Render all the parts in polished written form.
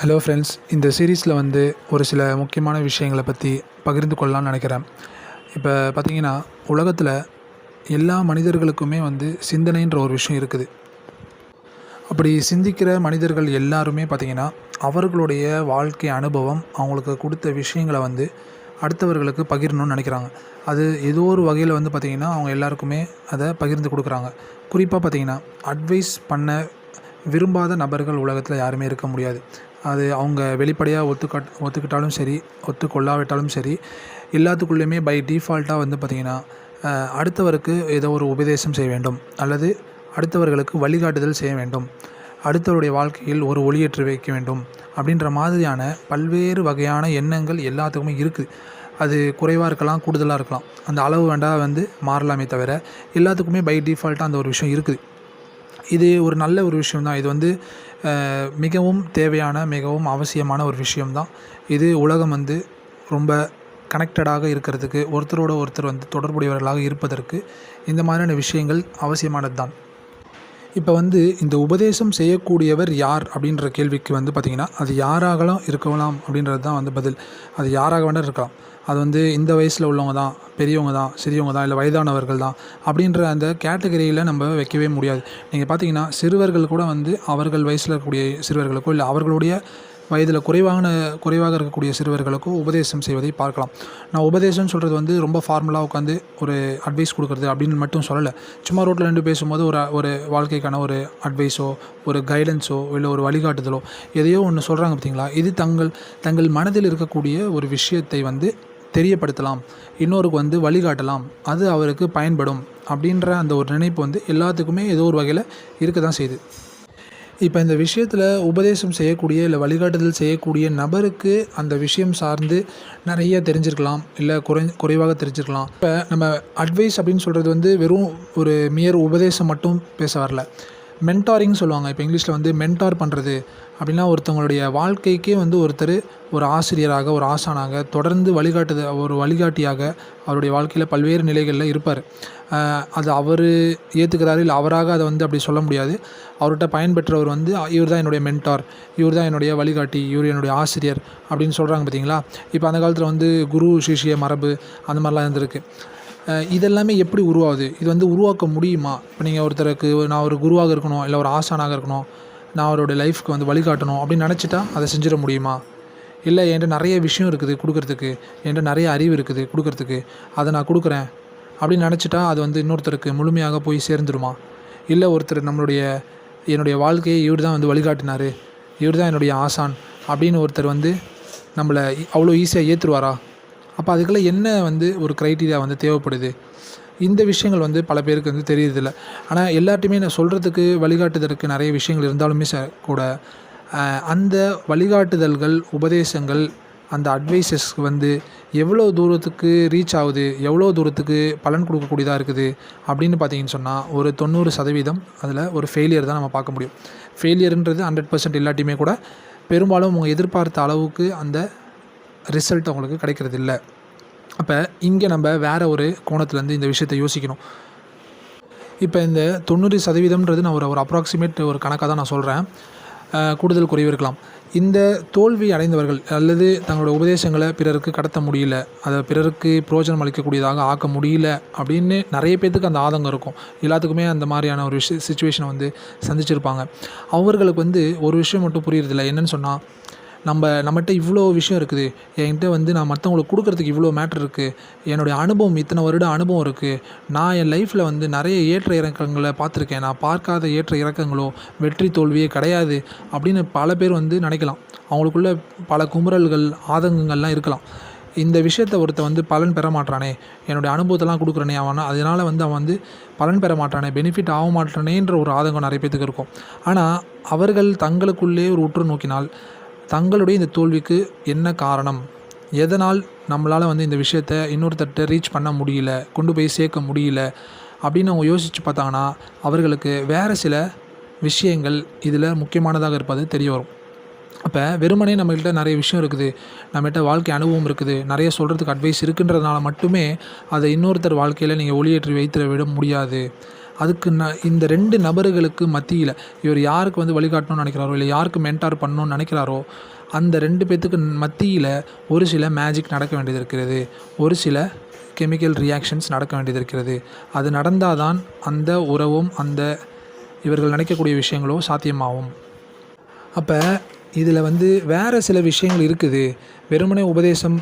Hello friends, இந்த சீரீஸில் ஒரு சில முக்கியமான விஷயங்களை பற்றி பகிர்ந்து கொள்ளலாம்னு நினைக்கிறேன். இப்போ பார்த்திங்கன்னா, உலகத்தில் எல்லா மனிதர்களுக்குமே சிந்தனைன்ற ஒரு விஷயம் இருக்குது. அப்படி சிந்திக்கிற மனிதர்கள் எல்லாருமே பார்த்திங்கன்னா, அவர்களுடைய வாழ்க்கை அனுபவம் அவங்களுக்கு கொடுத்த விஷயங்களை அடுத்தவர்களுக்கு பகிரணும்னு நினைக்கிறாங்க. அது ஏதோ ஒரு வகையில் பார்த்திங்கன்னா அவங்க எல்லாருக்குமே அதை பகிர்ந்து கொடுக்குறாங்க. குறிப்பாக பார்த்திங்கன்னா, அட்வைஸ் பண்ண விரும்பாத நபர்கள் உலகத்தில் யாருமே இருக்க முடியாது. அது அவங்க வெளிப்படையாக ஒத்துக்கிட்டாலும் சரி, ஒத்துக்கொள்ளாவிட்டாலும் சரி, எல்லாத்துக்குள்ளேயுமே பை டிஃபால்ட்டாக பார்த்திங்கன்னா அடுத்தவருக்கு ஏதோ ஒரு உபதேசம் செய்ய வேண்டும், அல்லது அடுத்தவர்களுக்கு வழிகாட்டுதல் செய்ய வேண்டும், அடுத்தவருடைய வாழ்க்கையில் ஒரு ஒளியேற்றி வைக்க வேண்டும் அப்படின்ற மாதிரியான பல்வேறு வகையான எண்ணங்கள் எல்லாத்துக்குமே இருக்குது. அது குறைவாக இருக்கலாம், கூடுதலாக இருக்கலாம். அந்த அளவு வேண்டாம் மாறலாமே தவிர எல்லாத்துக்குமே பை டிஃபால்ட்டாக அந்த ஒரு விஷயம் இருக்குது. இது ஒரு நல்ல ஒரு விஷயம்தான். இது மிகவும் தேவையான, மிகவும் அவசியமான ஒரு விஷயம்தான். இது உலகம் ரொம்ப கனெக்டடாக இருக்கிறதுக்கு, ஒருத்தரோட ஒருத்தர் தொடர்புடையவர்களாக இருப்பதற்கு இந்த மாதிரியான விஷயங்கள் அவசியமானது தான். இப்போ இந்த உபதேசம் செய்யக்கூடியவர் யார் அப்படின்ற கேள்விக்கு பார்த்திங்கன்னா, அது யாராகலாம் இருக்கலாம் அப்படின்றது தான் பதில். அது யாராக வேண்டாம் இருக்கலாம். அது இந்த வயசில் உள்ளவங்க தான், பெரியவங்க தான், சிறியவங்க தான், இல்லை வயதானவர்கள் தான் அப்படின்ற அந்த கேட்டகரியில் நம்ம வைக்கவே முடியாது. நீங்கள் பார்த்தீங்கன்னா, சிறுவர்கள் கூட அவர்கள் வயசில் இருக்கக்கூடிய சிறுவர்களுக்கோ, இல்லை அவர்களுடைய வயதில் குறைவாக இருக்கக்கூடிய சிறுவர்களுக்கோ உபதேசம் செய்வதை பார்க்கலாம். நான் உபதேசம்னு சொல்கிறது ரொம்ப ஃபார்முலாக உட்காந்து ஒரு அட்வைஸ் கொடுக்குறது அப்படின்னு மட்டும் சொல்லலை. சும்மா ரோட்டில் நின்று பேசும்போது ஒரு வாழ்க்கைக்கான ஒரு அட்வைஸோ, ஒரு கைடன்ஸோ, இல்லை ஒரு வழிகாட்டுதலோ எதையோ ஒன்று சொல்கிறாங்க பார்த்தீங்களா. இது தங்கள் மனதில் இருக்கக்கூடிய ஒரு விஷயத்தை தெரியப்படுத்தலாம், இன்னொருக்கு வழிகாட்டலாம், அது அவருக்கு பயன்படும் அப்படின்ற அந்த ஒரு நினைப்பு எல்லாத்துக்குமே ஏதோ ஒரு வகையில் இருக்க தான் செய்யுது. இப்போ இந்த விஷயத்தில் உபதேசம் செய்யக்கூடிய, இல்லை வழிகாட்டுதல் செய்யக்கூடிய நபருக்கு அந்த விஷயம் சார்ந்து நிறைய தெரிஞ்சிருக்கலாம், இல்லை குறைவாக தெரிஞ்சிருக்கலாம். இப்போ நம்ம அட்வைஸ் அப்படின்னு சொல்கிறது வெறும் ஒரு உபதேசம் மட்டும் பேச வரல. மென்டாரிங் சொல்லுவாங்க. இப்போ இங்கிலீஷில் மென்டார் பண்ணுறது அப்படின்னா, ஒருத்தவங்களுடைய வாழ்க்கைக்கே ஒருத்தர் ஒரு ஆசிரியராக, ஒரு ஆசானாக, தொடர்ந்து ஒரு வழிகாட்டியாக அவருடைய வாழ்க்கையில் பல்வேறு நிலைகளில் இருப்பார். அது அவர் ஏற்றுக்கிறாரு, இல்லை அவராக அதை அப்படி சொல்ல முடியாது. அவர்கிட்ட பயன்பெற்றவர் இவர் தான் என்னுடைய மென்டார், இவர் தான் என்னுடைய வழிகாட்டி, இவர் என்னுடைய ஆசிரியர் அப்படின்னு சொல்கிறாங்க பார்த்தீங்களா. இப்போ அந்த காலத்தில் குரு சிஷ்ய மரபு அந்த மாதிரிலாம் இருந்திருக்கு. இதெல்லாமே எப்படி உருவாகுது? இது உருவாக்க முடியுமா? இப்போ நீங்கள் ஒருத்தருக்கு நான் ஒரு குருவாக இருக்கணும், இல்லை ஒரு ஆசானாக இருக்கணும், நான் அவருடைய லைஃப்க்கு வழிகாட்டணும் அப்படின்னு நினச்சிட்டா அதை செஞ்சிட முடியுமா? இல்லை என்கிட்ட நிறைய விஷயம் இருக்குது கொடுக்குறதுக்கு, என்கிட்ட நிறைய அறிவு இருக்குது கொடுக்குறதுக்கு, அதை நான் கொடுக்குறேன் அப்படின்னு நினச்சிட்டா அது இன்னொருத்தருக்கு முழுமையாக போய் சேர்ந்துருமா? இல்லை ஒருத்தர் என்னுடைய வாழ்க்கையை இவர் தான் வழிகாட்டினார், இவர் தான் என்னுடைய ஆசான் அப்படின்னு ஒருத்தர் நம்மளை அவ்வளோ ஈஸியாக ஏற்றுருவாரா? அப்போ அதுக்கெல்லாம் என்ன ஒரு க்ரைட்டீரியா தேவைப்படுது? இந்த விஷயங்கள் பல பேருக்கு தெரியுறதில்ல. ஆனால் எல்லார்ட்டையுமே நான் சொல்கிறதுக்கு, வழிகாட்டுதலுக்கு நிறைய விஷயங்கள் இருந்தாலுமே கூட அந்த வழிகாட்டுதல்கள், உபதேசங்கள், அந்த அட்வைசஸ்க்கு எவ்வளோ தூரத்துக்கு ரீச் ஆகுது, எவ்வளோ தூரத்துக்கு பலன் கொடுக்கக்கூடியதாக இருக்குது அப்படின்னு பார்த்தீங்கன்னு சொன்னால், ஒரு 90% அதில் ஒரு ஃபெயிலியர் தான் நம்ம பார்க்க முடியும். ஃபெயிலியர்ன்றது 100% இல்லாட்டியுமே கூட பெரும்பாலும் அவங்க எதிர்பார்த்த அளவுக்கு அந்த ரிசல்ட் அவங்களுக்கு கிடைக்கிறதில்ல. அப்போ இங்கே நம்ம வேறு ஒரு கோணத்துலேருந்து இந்த விஷயத்தை யோசிக்கணும். இப்போ இந்த 90%ன்றது நான் ஒரு அப்ராக்சிமேட் ஒரு கணக்காக தான் நான் சொல்கிறேன். கூடுதல் குறைவு இருக்கலாம். இந்த தோல்வி அடைந்தவர்கள், அல்லது தங்களோட உபதேசங்களை பிறருக்கு கடத்த முடியல, அதை பிறருக்கு பிரயோஜனம் அளிக்கக்கூடியதாக ஆக்க முடியல அப்படின்னு நிறைய பேர்த்துக்கு அந்த ஆதங்கம் இருக்கும். எல்லாத்துக்குமே அந்த மாதிரியான ஒரு சிச்சுவேஷனை சந்திச்சிருப்பாங்க. அவர்களுக்கு ஒரு விஷயம் மட்டும் புரியுறதில்ல. என்னென்னு சொன்னால், நம்மகிட்ட இவ்வளோ விஷயம் இருக்குது, என்கிட்ட நான் மற்றவங்களுக்கு கொடுக்குறதுக்கு இவ்வளோ மேட்ரு இருக்குது, என்னுடைய அனுபவம், இத்தனை வருட அனுபவம் இருக்குது, நான் என் லைஃப்பில் நிறைய ஏற்ற இறக்கங்களை பார்த்துருக்கேன், நான் பார்க்காத ஏற்ற இறக்கங்களோ வெற்றி தோல்வியே கிடையாது அப்படின்னு பல பேர் நினைக்கலாம். அவங்களுக்குள்ள பல குமுறல்கள், ஆதங்கங்கள்லாம் இருக்கலாம். இந்த விஷயத்தை ஒருத்தன் பலன் பெற மாட்டானே, என்னுடைய அனுபவத்தெல்லாம் கொடுக்குறனே, அதனால் அவன் பலன் பெற மாட்டானே, பெனிஃபிட் ஆக மாட்டானேன்ற ஒரு ஆதங்கம் நிறைய பேத்துக்கு இருக்கும். ஆனால் அவர்கள் தங்களுக்குள்ளே ஒரு உற்று நோக்கினால், தங்களுடைய இந்த தோல்விக்கு என்ன காரணம், எதனால் நம்மளால் இந்த விஷயத்தை இன்னொருத்தட்ட ரீச் பண்ண முடியல, கொண்டு போய் சேர்க்க முடியல அப்படின்னு அவங்க யோசித்து பார்த்தாங்கன்னா, அவர்களுக்கு வேறு சில விஷயங்கள் இதில் முக்கியமானதாக இருப்பது தெரிய வரும். அப்போ வெறுமனே நம்மகிட்ட நிறைய விஷயம் இருக்குது, நம்மகிட்ட வாழ்க்கை அனுபவம் இருக்குது, நிறைய சொல்கிறதுக்கு அட்வைஸ் இருக்குன்றதுனால மட்டுமே அதை இன்னொருத்தர் வாழ்க்கையில் நீங்கள் ஒளியேற்றி வைத்து விட முடியாது. அதுக்கு இந்த 2 நபர்களுக்கு மத்தியில் இவர் யாருக்கு வந்து வழிகாட்டணும்னு நினைக்கிறாரோ, இல்லை யாருக்கு மென்டார் பண்ணணும்னு நினைக்கிறாரோ, அந்த 2 பேத்துக்கு மத்தியில் ஒரு சில மேஜிக் நடக்க வேண்டியது இருக்கிறது. ஒரு சில கெமிக்கல் ரியாக்ஷன்ஸ் நடக்க வேண்டியது இருக்கிறது. அது நடந்தால் தான் அந்த உறவும் அந்த இவர்கள் நினைக்கக்கூடிய விஷயங்களோ சாத்தியமாகும். அப்போ இதில் வந்து வேறு சில விஷயங்கள் இருக்குது. வெறுமனே உபதேசம்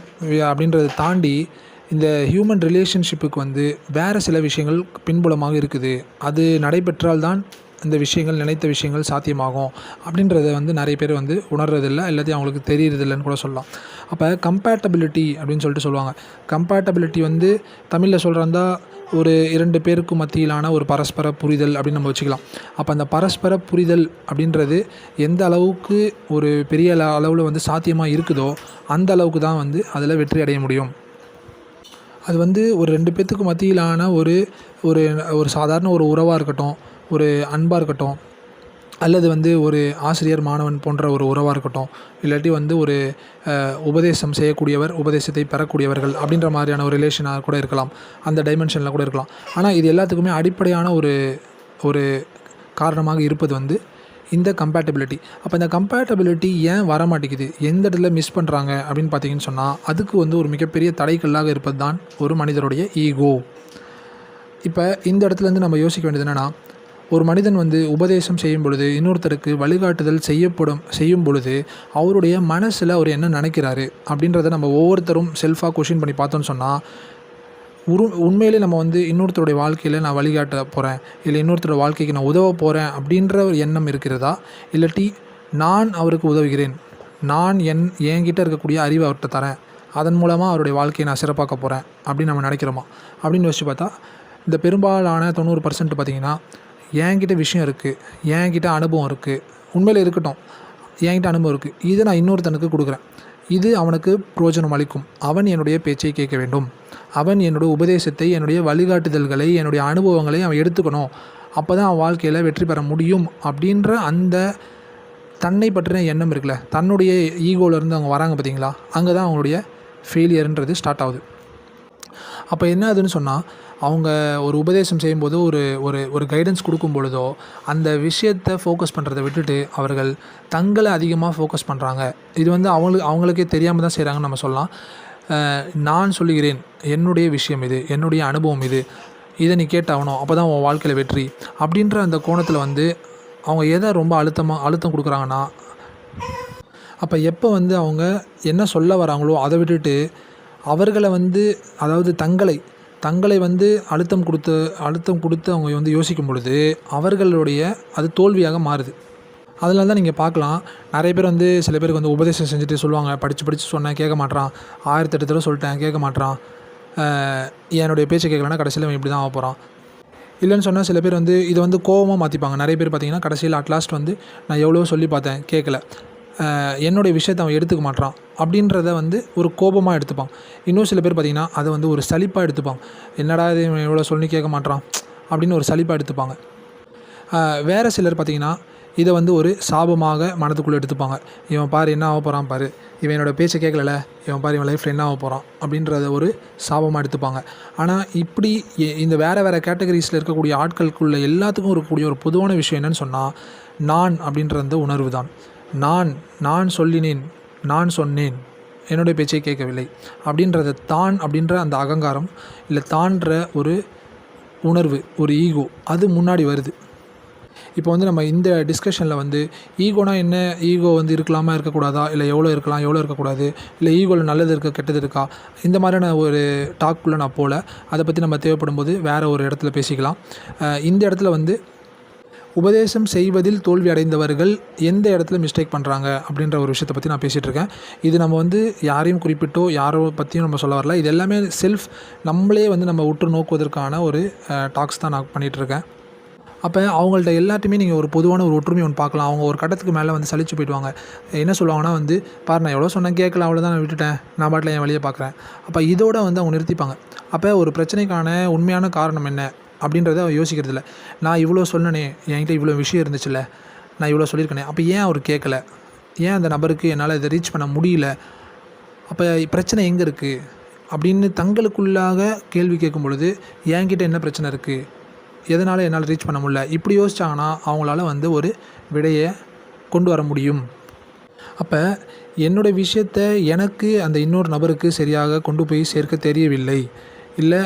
அப்படின்றத தாண்டி இந்த ஹியூமன் ரிலேஷன்ஷிப்புக்கு வந்து வேறு சில விஷயங்கள் பின்புலமாக இருக்குது. அது நடைபெற்றால் தான் இந்த விஷயங்கள், நினைத்த விஷயங்கள் சாத்தியமாகும் அப்படின்றத வந்து நிறைய பேர் வந்து உணர்றதில்லை, எல்லாத்தையும் அவங்களுக்கு தெரியறதில்லைன்னு கூட சொல்லலாம். அப்போ கம்பேட்டபிலிட்டி அப்படின்னு சொல்லிட்டு சொல்லுவாங்க. கம்பேட்டபிலிட்டி வந்து தமிழில் சொல்கிறதா ஒரு 2 பேருக்கு மத்தியிலான ஒரு பரஸ்பர புரிதல் அப்படின்னு நம்ம வச்சுக்கலாம். அப்போ அந்த பரஸ்பர புரிதல் அப்படின்றது எந்த அளவுக்கு ஒரு பெரிய அளவில் வந்து சாத்தியமாக இருக்குதோ அந்த அளவுக்கு தான் வந்து அதில் வெற்றி அடைய முடியும். அது வந்து ஒரு 2 பேத்துக்கு மத்தியிலான ஒரு ஒரு ஒரு சாதாரண ஒரு உறவாக இருக்கட்டும், ஒரு அன்பாக இருக்கட்டும், அல்லது வந்து ஒரு ஆசிரியர் மாணவன் போன்ற ஒரு உறவாக இருக்கட்டும், இல்லாட்டி வந்து ஒரு உபதேசம் செய்யக்கூடியவர், உபதேசத்தை பெறக்கூடியவர்கள் அப்படின்ற மாதிரியான ஒரு ரிலேஷனாக கூட இருக்கலாம். அந்த டைமென்ஷனில் கூட இருக்கலாம். ஆனால் இது எல்லாத்துக்குமே அடிப்படையான ஒரு காரணமாக இருப்பது வந்து இந்த கம்பேட்டபிலிட்டி. அப்போ இந்த கம்பேட்டபிலிட்டி ஏன் வரமாட்டேங்குது, எந்த இடத்துல மிஸ் பண்ணுறாங்க அப்படின்னு பார்த்தீங்கன்னு சொன்னால், அதுக்கு வந்து ஒரு மிகப்பெரிய தடைக்கல்லாக இருப்பது தான் ஒரு மனிதருடைய ஈகோ. இப்போ இந்த இடத்துலேருந்து நம்ம யோசிக்க வேண்டியது என்னென்னா, ஒரு மனிதன் வந்து உபதேசம் செய்யும் பொழுது, இன்னொருத்தருக்கு வழிகாட்டுதல் செய்யும் பொழுது அவருடைய மனசில் அவர் என்ன நினைக்கிறாரு அப்படின்றத நம்ம ஒவ்வொருத்தரும் செல்ஃபாக கொஷின் பண்ணி பார்த்தோன்னு சொன்னால், உண்மையிலே நம்ம வந்து இன்னொருத்தருடைய வாழ்க்கையில் நான் வழிகாட்ட போகிறேன், இல்லை இன்னொருத்தரோட வாழ்க்கைக்கு நான் உதவ போகிறேன் அப்படின்ற ஒரு எண்ணம் இருக்கிறதா, இல்லாட்டி நான் அவருக்கு உதவுகிறேன், நான் என்கிட்ட இருக்கக்கூடிய அறிவை அவர்கிட்ட தரேன், அதன் மூலமாக அவருடைய வாழ்க்கையை நான் சிறப்பாக்க போகிறேன் அப்படின்னு நம்ம நினைக்கிறோமா அப்படின்னு யோசிச்சு பார்த்தா, இந்த பெரும்பாலான 90% பார்த்திங்கன்னா, என்கிட்ட விஷயம் இருக்குது, என்கிட்ட அனுபவம் இருக்குது, உண்மையில் இருக்கட்டும், என்கிட்ட அனுபவம் இருக்குது, இதை நான் இன்னொருத்தனுக்கு கொடுக்குறேன், இது அவனுக்கு பிரயோஜனம் அளிக்கும், அவன் என்னுடைய பேச்சை கேட்க வேண்டும், அவன் என்னுடைய உபதேசத்தை, என்னுடைய வழிகாட்டுதல்களை, என்னுடைய அனுபவங்களை அவன் எடுத்துக்கணும், அப்போ தான் அவன் வாழ்க்கையில் வெற்றி பெற முடியும் அப்படின்ற அந்த தன்னை பற்றின எண்ணம் இருக்குல்ல, தன்னுடைய ஈகோலேருந்து அவங்க வராங்க பார்த்தீங்களா, அங்கே தான் அவங்களுடைய ஃபெயிலியர்ன்றது ஸ்டார்ட் ஆகுது. அப்போ என்ன ஆகுதுன்னு சொன்னால், அவங்க ஒரு உபதேசம் செய்யும்போது ஒரு ஒரு ஒரு கைடன்ஸ் கொடுக்கும் பொழுதோ அந்த விஷயத்தை ஃபோக்கஸ் பண்ணுறதை விட்டுட்டு அவர்கள் தங்களை அதிகமாக ஃபோக்கஸ் பண்ணுறாங்க. இது வந்து அவங்களுக்கே தெரியாமல் தான் செய்கிறாங்கன்னு நம்ம சொல்லலாம். நான் சொல்லுகிறேன், என்னுடைய விஷயம் இது, என்னுடைய அனுபவம் இது, இதை நீ கேட்டாகணும், அப்போ தான் உன் வாழ்க்கையில் வெற்றி அப்படின்ற அந்த கோணத்தில் வந்து அவங்க எதை ரொம்ப அழுத்தம் கொடுக்குறாங்கன்னா, அப்போ எப்போ வந்து அவங்க என்ன சொல்ல வராங்களோ அதை விட்டுட்டு அவர்களை வந்து, அதாவது தங்களை வந்து அழுத்தம் கொடுத்து அவங்க வந்து யோசிக்கும் பொழுது அவர்களுடைய அது தோல்வியாக மாறுது. அதனால தான் நீங்கள் பார்க்கலாம், நிறைய பேர் வந்து சில பேருக்கு வந்து உபதேசம் செஞ்சுட்டு சொல்லுவாங்க, படித்து சொன்னேன் கேட்க மாட்றான், 1008 தடவை சொல்லிட்டேன் கேட்க மாட்றான், என்னுடைய பேச்சை கேட்கலன்னா கடைசியில் அவன் இப்படி தான் ஆக போகிறான். இல்லைன்னு சொன்னால் சில பேர் வந்து இதை வந்து கோபமாக மாற்றிப்பாங்க. நிறைய பேர் பார்த்திங்கன்னா கடைசியில் அட்லாஸ்ட் வந்து நான் எவ்வளோ சொல்லி பார்த்தேன் கேட்கல, என்னுடைய விஷயத்தை அவன் எடுத்துக்க மாட்டான் அப்படின்றத வந்து ஒரு கோபமாக எடுத்துப்பான். இன்னும் சில பேர் பார்த்திங்கன்னா அதை வந்து ஒரு சலிப்பாக எடுத்துப்பாங்க. என்னடா இது எவ்வளோ சொல்லி கேட்க மாட்டான் அப்படின்னு ஒரு சலிப்பாக எடுத்துப்பாங்க. வேறு சிலர் பார்த்திங்கன்னா இதை வந்து ஒரு சாபமாக மனதுக்குள்ளே எடுத்துப்பாங்க. இவன் பாரு என்ன ஆக போகிறான் பாரு, இவன் என்னோடய பேச்சை கேட்கல, இவன் பாரு இவன் லைஃப்பில் என்ன ஆக போகிறான் அப்படின்றத ஒரு சாபமாக எடுத்துப்பாங்க. ஆனால் இப்படி இந்த வேறு கேட்டகரிஸில் இருக்கக்கூடிய ஆட்களுக்குள்ள எல்லாத்துக்கும் இருக்கக்கூடிய ஒரு பொதுவான விஷயம் என்னென்னு சொன்னால், நான் அப்படின்ற அந்த உணர்வு தான். நான் சொல்லினேன், நான் சொன்னேன், என்னுடைய பேச்சை கேட்கவில்லை அப்படின்றத தான் அப்படின்ற அந்த அகங்காரம் இல்லை தான்ற ஒரு உணர்வு, ஒரு ஈகோ அது முன்னாடி வருது. இப்போ வந்து நம்ம இந்த டிஸ்கஷனில் வந்து ஈகோனா என்ன, ஈகோ வந்து இருக்கலாமா இருக்கக்கூடாதா, இல்லை எவ்வளோ இருக்கலாம் எவ்வளோ இருக்கக்கூடாது, இல்லை ஈகோவில் நல்லது இருக்கா கெட்டது இருக்கா, இந்த மாதிரியான ஒரு டாக்குள்ளே நான் போகல. அதை பற்றி நம்ம தேவைப்படும் போது வேறு ஒரு இடத்துல பேசிக்கலாம். இந்த இடத்துல வந்து உபதேசம் செய்வதில் தோல்வி அடைந்தவர்கள் எந்த இடத்துல மிஸ்டேக் பண்ணுறாங்க அப்படின்ற ஒரு விஷயத்தை பற்றி நான் பேசிகிட்டு இருக்கேன். இது நம்ம வந்து யாரையும் குறிப்பிட்டோ யாரோ பற்றியும் நம்ம சொல்ல வரல. இது எல்லாமே நம்மளே வந்து நம்ம உற்று நோக்குவதற்கான ஒரு டாக்ஸ் தான் நான் பண்ணிகிட்ருக்கேன். அப்போ அவங்கள்ட்ட எல்லாத்தையுமே நீங்கள் ஒரு பொதுவான ஒரு ஒற்றுமை ஒன்று பார்க்கலாம். அவங்க ஒரு கட்டத்துக்கு மேலே வந்து சலிச்சு போயிடுவாங்க. என்ன சொல்லுவாங்கன்னா வந்து, பாரு நான் எவ்வளோ சொன்னேன் கேட்கல, அவ்வளோதான், நான் விட்டுட்டேன், நான் பாட்டில் என் வழியை பார்க்குறேன். அப்போ இதோட வந்து அவங்க நிறுத்திப்பாங்க. அப்போ ஒரு பிரச்சனைக்கான உண்மையான காரணம் என்ன அப்படின்றத அவர் யோசிக்கிறதில்ல. நான் இவ்வளோ சொன்னனே, என்கிட்ட இவ்வளோ விஷயம் இருந்துச்சுல்ல, நான் இவ்வளோ சொல்லியிருக்கேனே, அப்போ ஏன் அவர் கேட்கல, ஏன் அந்த நபருக்கு என்னால் இதை ரீச் பண்ண முடியல, அப்போ பிரச்சனை எங்கே இருக்குது அப்படின்னு தங்களுக்குள்ளாக கேள்வி கேட்கும் பொழுது, என்கிட்ட என்ன பிரச்சனை இருக்குது, எதனால் என்னால் ரீச் பண்ண முடியல, இப்படி யோசிச்சாங்கன்னா அவங்களால வந்து ஒரு விடையை கொண்டு வர முடியும். அப்போ என்னோடய விஷயத்த எனக்கு அந்த இன்னொரு நபருக்கு சரியாக கொண்டு போய் சேர்க்க தெரியவில்லை, இல்லை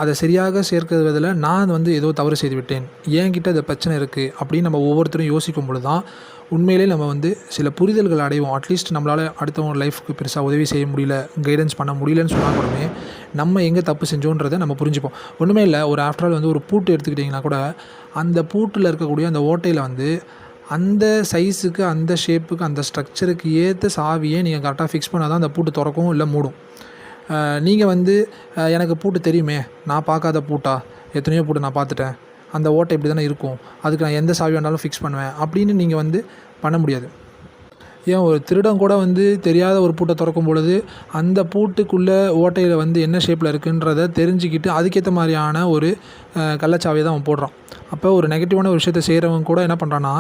அதை சரியாக சேர்க்கிறதில் நான் வந்து ஏதோ தவறு செய்து விட்டேன், என்கிட்ட அது பிரச்சனை இருக்குது அப்படின்னு நம்ம ஒவ்வொருத்தரும் யோசிக்கும் பொழுது தான் உண்மையிலே நம்ம வந்து சில புரிதல்கள் அடைவோம். அட்லீஸ்ட் நம்மளால் அடுத்தவங்க லைஃப்க்கு பெருசாக உதவி செய்ய முடியல, கைடன்ஸ் பண்ண முடியலன்னு சொன்னால் கூடமே நம்ம எங்கே தப்பு செஞ்சோன்றதை நம்ம புரிஞ்சுப்போம். ஒன்றுமே இல்லை, ஒரு ஆஃப்டர் ஆல் வந்து ஒரு பூட்டு எடுத்துக்கிட்டிங்கன்னா கூட அந்த பூட்டில் இருக்கக்கூடிய அந்த ஓட்டையில் வந்து அந்த சைஸுக்கு, அந்த ஷேப்புக்கு, அந்த ஸ்ட்ரக்சருக்கு ஏற்ற சாவியை நீங்கள் கரெக்டாக ஃபிக்ஸ் பண்ணால் தான் அந்த பூட்டு திறக்கும் இல்லை மூடும். நீங்கள் வந்து எனக்கு பூட்டு தெரியுமே, நான் பார்க்காத பூட்டா, எத்தனையோ பூட்டு நான் பார்த்துட்டேன், அந்த ஓட்டை இப்படி தானே இருக்கும், அதுக்கு நான் எந்த சாவி வேணாலும் ஃபிக்ஸ் பண்ணுவேன் அப்படின்னு நீங்கள் வந்து பண்ண முடியாது. ஏன் ஒரு திருடன் கூட வந்து தெரியாத ஒரு பூட்டை திறக்கும் பொழுது அந்த பூட்டுக்குள்ளே ஓட்டையில் வந்து என்ன ஷேப்பில் இருக்குன்றதை தெரிஞ்சுக்கிட்டு அதுக்கேற்ற மாதிரியான ஒரு கள்ளச்சாவியை தான் அவன் போடுறான். அப்போ ஒரு நெகட்டிவான ஒரு விஷயத்தை செய்கிறவங்க கூட என்ன பண்ணுறான்னா,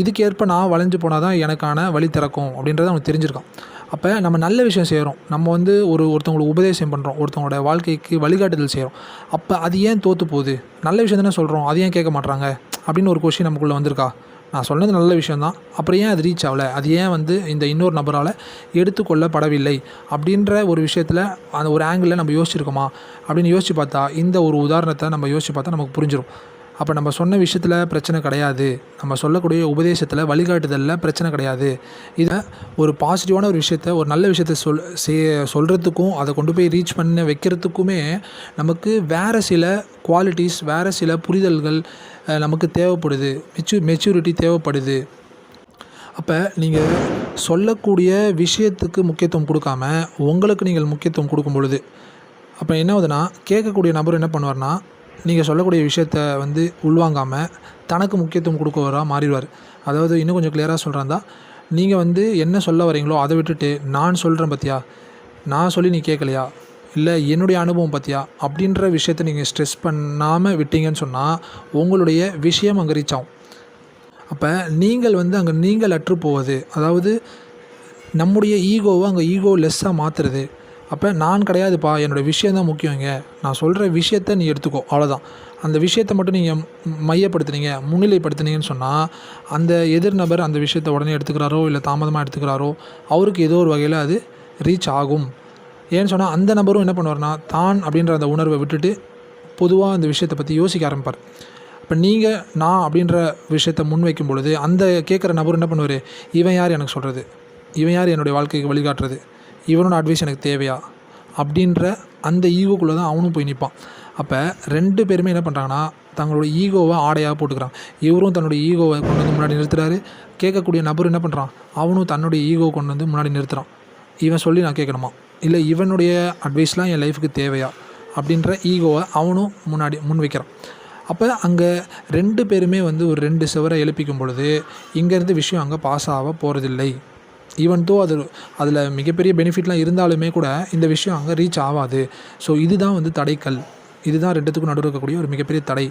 இதுக்கேற்ப நான் வளைஞ்சு போனால் தான் எனக்கான வழி திறக்கும் அப்படின்றத அவனுக்கு தெரிஞ்சிருக்கான். அப்போ நம்ம நல்ல விஷயம் செய்கிறோம், நம்ம வந்து ஒருத்தவங்களுக்கு உபதேசம் பண்ணுறோம், ஒருத்தவங்களோட வாழ்க்கைக்கு வழிகாட்டுதல் செய்கிறோம், அப்போ அது ஏன் தோற்று போகுது? நல்ல விஷயம் தானே சொல்கிறோம், அது ஏன் கேட்க மாட்றாங்க அப்படின்னு ஒரு கொஸ்டின் நமக்குள்ளே வந்திருக்கா? நான் சொன்னது நல்ல விஷயந்தான், அப்புறம் ஏன் அது ரீச் ஆகலை, அது ஏன் வந்து இந்த இன்னொரு நபரால் எடுத்துக்கொள்ளப்படவில்லை அப்படின்ற ஒரு விஷயத்தில் அந்த ஒரு ஆங்கிளில் நம்ம யோசிச்சிருக்கோமா அப்படின்னு யோசித்து பார்த்தா, இந்த ஒரு உதாரணத்தை நம்ம யோசித்து பார்த்தா நமக்கு புரிஞ்சிடும். அப்போ நம்ம சொன்ன விஷயத்தில் பிரச்சனை கிடையாது, நம்ம சொல்லக்கூடிய உபதேசத்தில் வழிகாட்டுதலில் பிரச்சனை கிடையாது. இதை ஒரு பாசிட்டிவான ஒரு விஷயத்த, ஒரு நல்ல விஷயத்த சொல்கிறதுக்கும் அதை கொண்டு போய் ரீச் பண்ண வைக்கிறதுக்குமே நமக்கு வேறு சில குவாலிட்டிஸ், வேறு சில புரிதல்கள் நமக்கு தேவைப்படுது, மெச்சூரிட்டி தேவைப்படுது. அப்போ நீங்கள் சொல்லக்கூடிய விஷயத்துக்கு முக்கியத்துவம் கொடுக்காம உங்களுக்கு நீங்கள் முக்கியத்துவம் கொடுக்கும் பொழுது அப்போ என்ன ஆகுதுன்னா, கேட்கக்கூடிய நபர் என்ன பண்ணுவார்னா, நீங்கள் சொல்லக்கூடிய விஷயத்த வந்து உள்வாங்காமல் தனக்கு முக்கியத்துவம் கொடுக்கவராக மாறிடுவார். அதாவது இன்னும் கொஞ்சம் கிளியராக சொல்கிறாந்தா, நீங்கள் வந்து என்ன சொல்ல வரீங்களோ அதை விட்டுட்டு நான் சொல்கிறேன் பார்த்தியா, நான் சொல்லி நீ கேட்கலையா, இல்லை என்னுடைய அனுபவம் பார்த்தியா அப்படின்ற விஷயத்த நீங்கள் ஸ்ட்ரெஸ் பண்ணாமல் விட்டீங்கன்னு சொன்னால் உங்களுடைய விஷயம் அங்கே ரீச் ஆகும். அப்போ நீங்கள் வந்து அங்கே நீங்கள் அற்று போவது, அதாவது நம்முடைய ஈகோவை அங்கே ஈகோ லெஸ்ஸாக மாற்றுறது. அப்போ நான் கிடையாதுப்பா, என்னோடய விஷயந்தான் முக்கியங்க, நான் சொல்கிற விஷயத்த நீ எடுத்துக்கோ, அவ்வளோதான். அந்த விஷயத்தை மட்டும் நீங்கள் மையப்படுத்துனீங்க, முன்னிலைப்படுத்துனீங்கன்னு சொன்னால் அந்த எதிர் நபர் அந்த விஷயத்தை உடனே எடுத்துக்கிறாரோ இல்லை தாமதமாக எடுத்துக்கிறாரோ அவருக்கு ஏதோ ஒரு வகையில் அது ரீச் ஆகும். ஏன்னு சொன்னால் அந்த நபரும் என்ன பண்ணுவார்னா, தான் அப்படின்ற அந்த உணர்வை விட்டுட்டு பொதுவாக அந்த விஷயத்தை பற்றி யோசிக்க ஆரம்பிப்பார். இப்போ நீங்கள் நான் அப்படின்ற விஷயத்தை முன்வைக்கும் பொழுது அந்த கேட்குற நபர் என்ன பண்ணுவார், இவன் யார் எனக்கு சொல்கிறது, இவன் யார் என்னுடைய வாழ்க்கைக்கு வழிகாட்டுறது, இவனோட அட்வைஸ் எனக்கு தேவையா அப்படின்ற அந்த ஈகோக்குள்ளே தான் அவனும் போய் நிற்பான். அப்போ 2 பேருமே என்ன பண்ணுறாங்கன்னா, தங்களோட ஈகோவை ஆடையாக போட்டுக்கிறான். இவரும் தன்னுடைய ஈகோவை கொண்டு வந்து முன்னாடி நிறுத்துறாரு, கேட்கக்கூடிய நபர் என்ன பண்ணுறான், அவனும் தன்னுடைய ஈகோவை கொண்டு வந்து முன்னாடி நிறுத்துகிறான். இவன் சொல்லி நான் கேட்கணுமா, இல்லை இவனுடைய அட்வைஸ்லாம் என் லைஃபுக்கு தேவையா அப்படின்ற ஈகோவை அவனும் முன் வைக்கிறான். அப்போ அங்கே 2 பேருமே வந்து ஒரு 2 சுவரை எழுப்பிக்கும் பொழுது இங்கேருந்து விஷயம் அங்கே பாஸ் ஆக போகிறதில்லை. ஈவன் தோ அதில் மிகப்பெரிய பெனிஃபிட்லாம் இருந்தாலுமே கூட இந்த விஷயம் அங்கே ரீச் ஆகாது. ஸோ இதுதான் வந்து தடைக்கல், இதுதான் 2த்துக்கும் நடுவில் இருக்கக்கூடிய ஒரு மிகப்பெரிய தடை.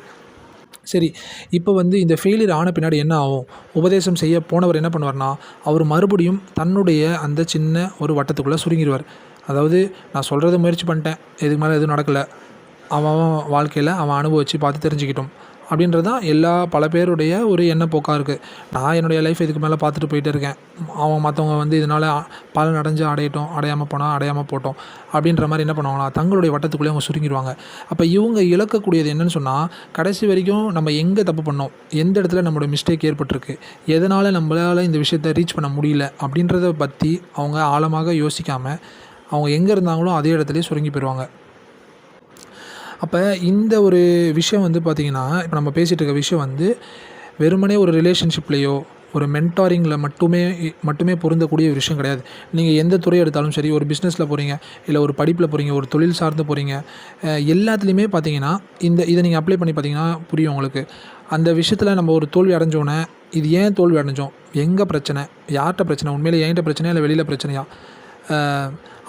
சரி, இப்போ வந்து இந்த ஃபெயிலியர் ஆன பின்னாடி என்ன ஆகும், உபதேசம் செய்ய போனவர் என்ன பண்ணுவார்னா, அவர் மறுபடியும் தன்னுடைய அந்த சின்ன ஒரு வட்டத்துக்குள்ளே சுருங்கிடுவார். அதாவது நான் சொல்கிறத முயற்சி பண்ணிட்டேன், இதுக்கு மேலே எதுவும் நடக்கலை, அவன் வாழ்க்கையில் அவன் அனுபவித்து பார்த்து தெரிஞ்சுக்கிட்டோம் அப்படின்றது தான் பல பேருடைய ஒரு எண்ணப்போக்காக இருக்குது. நான் என்னுடைய லைஃப் இதுக்கு மேலே பார்த்துட்டு போயிட்டே இருக்கேன், அவன் மற்றவங்க வந்து இதனால் பலன் அடைஞ்சு அடையாமல் போனால் அடையாமல் போட்டோம் அப்படின்ற மாதிரி என்ன பண்ணுவாங்களா, தங்களுடைய வட்டத்துக்குள்ளே அவங்க சுருங்கிடுவாங்க. அப்போ இவங்க இழக்கக்கூடியது என்னென்னு சொன்னால், கடைசி வரைக்கும் நம்ம எங்கே தப்பு பண்ணோம், எந்த இடத்துல நம்மளோட மிஸ்டேக் ஏற்பட்டிருக்கு, எதனால் நம்மளால் இந்த விஷயத்தை ரீச் பண்ண முடியல அப்படின்றத பற்றி அவங்க ஆழமாக யோசிக்காமல் அவங்க எங்கே இருந்தாங்களோ அதே இடத்துலையே சுருங்கி போயிடுவாங்க. அப்போ இந்த ஒரு விஷயம் வந்து பார்த்திங்கன்னா, இப்போ நம்ம பேசிகிட்டு இருக்க விஷயம் வந்து வெறுமனே ஒரு ரிலேஷன்ஷிப்லேயோ ஒரு மென்டாரிங்கில் மட்டுமே பொருந்தக்கூடிய ஒரு விஷயம் கிடையாது. நீங்கள் எந்த துறை எடுத்தாலும் சரி, ஒரு பிஸ்னஸில் போகிறீங்க, இல்லை ஒரு படிப்பில் போகிறீங்க, ஒரு தொழில் சார்ந்து போகிறீங்க, எல்லாத்துலேயுமே பார்த்தீங்கன்னா இதை நீங்கள் அப்ளை பண்ணி பார்த்தீங்கன்னா புரியும் உங்களுக்கு. அந்த விஷயத்தில் நம்ம ஒரு தோல்வி அடைஞ்சோன்னே, இது ஏன் தோல்வி அடைஞ்சோம், எங்கே பிரச்சனை, யார்கிட்ட பிரச்சனை, உண்மையிலே என்கிட்ட பிரச்சனையா இல்லை வெளியில் பிரச்சனையா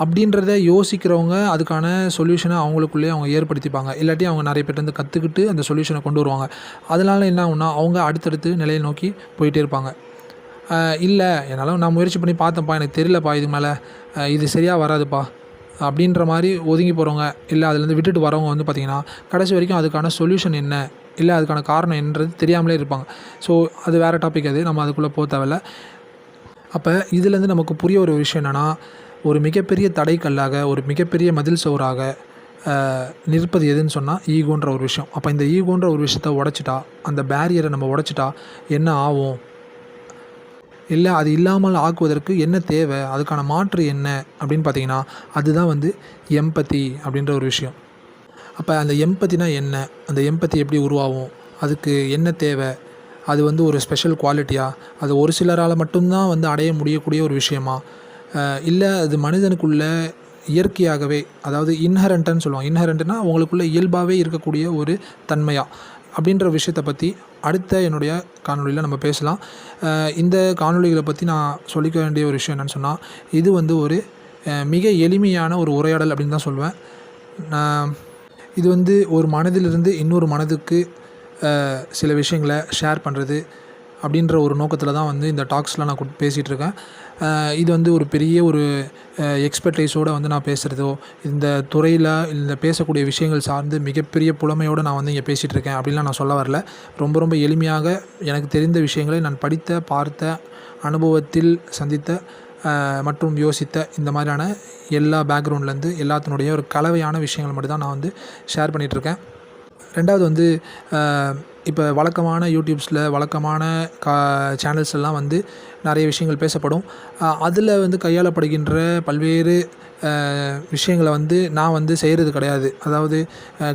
அப்படின்றத யோசிக்கிறவங்க அதுக்கான சொல்யூஷனை அவங்களுக்குள்ளேயே அவங்க ஏற்படுத்திப்பாங்க. இல்லாட்டி அவங்க நிறைய பேர்லேருந்து கற்றுக்கிட்டு அந்த சொல்யூஷனை கொண்டு வருவாங்க. அதனால என்ன ஆகும்னா, அவங்க அடுத்தடுத்து நிலையை நோக்கி போயிட்டே இருப்பாங்க. இல்லை என்னால் நான் முயற்சி பண்ணி பார்த்தேன்ப்பா, எனக்கு தெரியலப்பா, இது மேலே இது சரியாக வராதுப்பா, அப்படின்ற மாதிரி ஒதுங்கி போகிறவங்க, இல்லை அதுலேருந்து விட்டுட்டு வரவங்க வந்து பார்த்திங்கன்னா, கடைசி வரைக்கும் அதுக்கான சொல்யூஷன் என்ன, இல்லை அதுக்கான காரணம் என்னன்றது தெரியாமலே இருப்பாங்க. ஸோ அது வேறு டாபிக், அது நம்ம அதுக்குள்ளே போக தேவையில்ல. அப்போ இதுலேருந்து நமக்கு புரிய ஒரு விஷயம் என்னென்னா, ஒரு மிகப்பெரிய தடைக்கல்லாக, ஒரு மிகப்பெரிய மதில் சுவராக நிற்பது எதுன்னு சொன்னால் ஈகோன்ற ஒரு விஷயம். அப்போ இந்த ஈகோன்ற ஒரு விஷயத்த உடைச்சிட்டா, அந்த பேரியரை நம்ம உடைச்சிட்டா என்ன ஆகும்? இல்லை அது இல்லாமல் ஆக்குவதற்கு என்ன தேவை? அதுக்கான மாற்று என்ன அப்படின்னு பார்த்தீங்கன்னா, அதுதான் வந்து எம்பத்தி அப்படின்ற ஒரு விஷயம். அப்போ அந்த எம்பத்தினா என்ன? அந்த எம்பத்தி எப்படி உருவாகும்? அதுக்கு என்ன தேவை? அது வந்து ஒரு ஸ்பெஷல் குவாலிட்டியா? அது ஒரு சிலரால் மட்டும்தான் வந்து அடைய முடியக்கூடிய ஒரு விஷயமா? இல்லை அது மனிதனுக்குள்ள இயற்கையாகவே, அதாவது இன்ஹெரண்ட்டுன்னு சொல்லுவாங்க. இன்ஹெரண்ட்னா உங்களுக்குள்ள இயல்பாகவே இருக்கக்கூடிய ஒரு தன்மையா? அப்படின்ற விஷயத்தை பற்றி அடுத்த என்னுடைய காணொளியில் நம்ம பேசலாம். இந்த காணொளிகளை பற்றி நான் சொல்லிக்க வேண்டிய ஒரு விஷயம் என்னென்னு சொன்னால், இது வந்து ஒரு மிக எளிமையான ஒரு உரையாடல் அப்படின்னு தான் சொல்லுவேன். இது வந்து ஒரு மனதிலிருந்து இன்னொரு மனதுக்கு சில விஷயங்களை ஷேர் பண்ணுறது அப்படின்ற ஒரு நோக்கத்தில் தான் வந்து இந்த டாக்ஸ்லாம் நான் பேசிகிட்ருக்கேன். இது வந்து ஒரு பெரிய ஒரு எக்ஸ்பர்டைஸோடு வந்து நான் பேசுகிறதோ, இந்த துறையில் இந்த பேசக்கூடிய விஷயங்கள் சார்ந்து மிகப்பெரிய புலமையோடு நான் வந்து இங்கே பேசிகிட்ருக்கேன் அப்படின்லாம் நான் சொல்ல வரல. ரொம்ப ரொம்ப எளிமையாக எனக்கு தெரிந்த விஷயங்களை நான் படித்த, பார்த்த, அனுபவத்தில் சந்தித்த மற்றும் யோசித்த இந்த மாதிரியான எல்லா பேக்ரவுண்ட்லேருந்து எல்லாத்தினுடைய ஒரு கலவையான விஷயங்கள் மட்டும் தான் நான் வந்து ஷேர் பண்ணிகிட்ருக்கேன். ரெண்டாவது வந்து இப்போ வழக்கமான யூடியூப்ஸில் வழக்கமான சேனல்ஸ்லாம் வந்து நிறைய விஷயங்கள் பேசப்படும். அதில் வந்து கையாளப்படுகின்ற பல்வேறு விஷயங்களை வந்து நான் வந்து செய்கிறது கிடையாது. அதாவது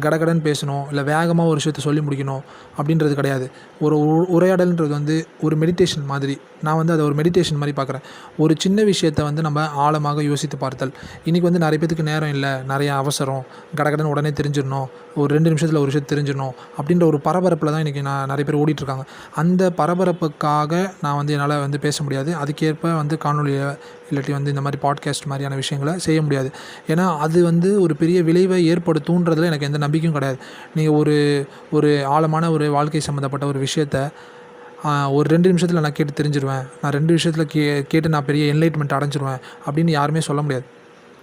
கடகடன்னு பேசணும், இல்லை வேகமாக ஒரு விஷயத்தை சொல்லி முடிக்கணும் அப்படின்றது கிடையாது. ஒரு உரையாடல்ன்றது வந்து ஒரு மெடிடேஷன் மாதிரி. நான் வந்து அதை ஒரு மெடிடேஷன் மாதிரி பார்க்குறேன். ஒரு சின்ன விஷயத்தை வந்து நம்ம ஆழமாக யோசித்து பார்த்தல். இன்றைக்கி வந்து நிறைய பேத்துக்கு நேரம் இல்லை, நிறைய அவசரம், கடகடன்னு உடனே தெரிஞ்சிடணும், ஒரு 2 நிமிஷத்தில் ஒரு விஷயத்தை தெரிஞ்சிடணும் அப்படின்ற ஒரு பரபரப்பில் தான் இன்றைக்கி நிறைய பேர் ஓடிட்டுருக்காங்க. அந்த பரபரப்புக்காக நான் வந்து என்னால் வந்து பேச முடியாது. அதுக்கேற்ப வந்து காணொலியை இல்லாட்டி வந்து இந்த மாதிரி பாட்காஸ்ட் மாதிரியான விஷயங்களை செய்ய முடியாது. ஏன்னா அது வந்து ஒரு பெரிய விளைவை ஏற்படுத்துன்றதில் எனக்கு எந்த நம்பிக்கையும் கிடையாது. நீங்கள் ஒரு ஆழமான ஒரு வாழ்க்கை சம்மந்தப்பட்ட ஒரு விஷயத்த ஒரு 2 நிமிஷத்தில் நான் கேட்டு தெரிஞ்சிருவேன், நான் 2 விஷயத்தில் கேட்டு நான் பெரிய என்லைட்மெண்ட் அடைஞ்சிருவேன் அப்படின்னு யாருமே சொல்ல முடியாது.